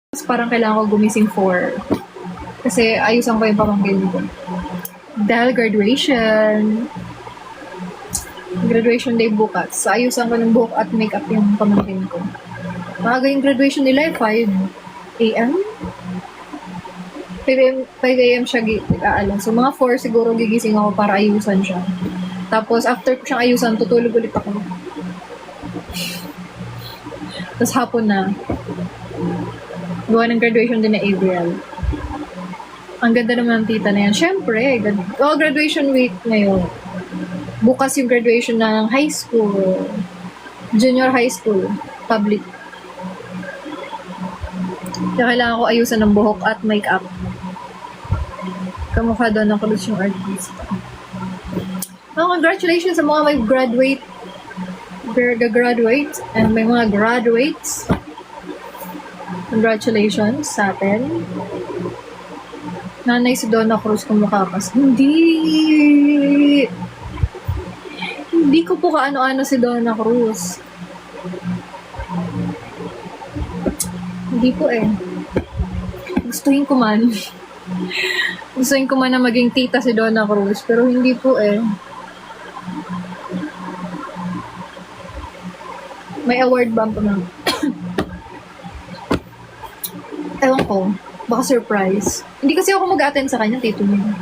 Tapos parang kailangan ko gumising 4. Kasi ayusan ko yung pamangkin ko. Dahil graduation day bukas. So, ayusan ko ng buhok at makeup yung pamangkin ko. Maaga yung graduation nila, 5 a.m. 5 a.m. siya aalan. So, mga 4 siguro gigising ako para ayusan siya. Tapos, after ko siyang ayusan, tutulog ulit ako. Tapos, hapon na. Gawa ng graduation din na April. Ang ganda naman ng tita na yan. Siyempre, graduation week ngayon. Bukas yung graduation ng high school. Junior high school. Public. Kaya kailangan ko ayusan ng buhok at makeup. Kamukha doon ng Cruz yung artista. Congratulations sa mga may graduate and may mga graduates. Congratulations sa atin. Nanay si Donna Cruz kumukha ka. Hindi ko po kaano-ano si Donna Cruz. Hindi po eh. Gustuhin ko man na maging tita si Donna Cruz, pero hindi po eh. May award ba po na? Ewan ko. Baka surprise. Hindi kasi ako mag-attend sa kanya, tito niya.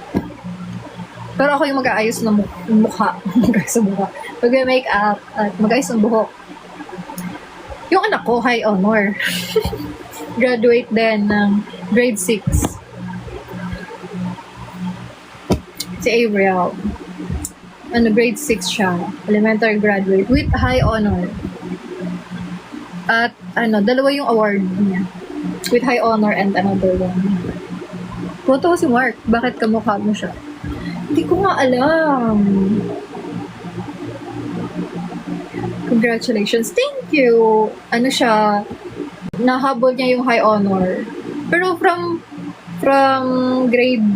Pero ako yung mag-aayos ng mukha. Mag-aayos ng mukha. Mag-make up at mag-aayos ng buhok. Yung anak ko, high honor. Graduate din ng grade 6. Si Avril. Grade 6 siya. Elementary graduate with high honor. At dalawa yung award niya. With high honor and another one. Photo ko si Mark. Bakit kamukha mo siya? Hindi ko nga alam. Congratulations. Thank you. Nahabol niya yung high honor. Pero from grade,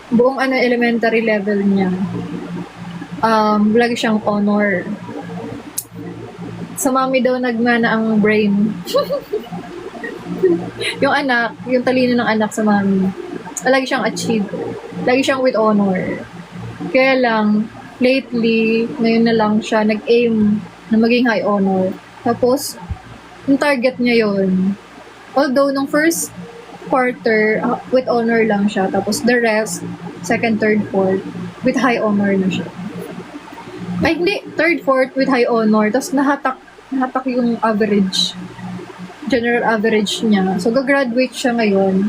buong elementary level niya, lagi siyang honor. Sa mami daw nagmana ang brain. yung talino ng anak sa mami. Lagi siyang achieve. Lagi siyang with honor. Kaya lang, lately, ngayon na lang siya nag-aim na maging high honor. Tapos, yung target niya yun. Although, nung first quarter, with honor lang siya. Tapos, the rest, second, third, fourth, with high honor na siya. Ay, hindi. Third, fourth, with high honor. Tapos, nahatak yung average. General average niya. So, gagraduate siya ngayon.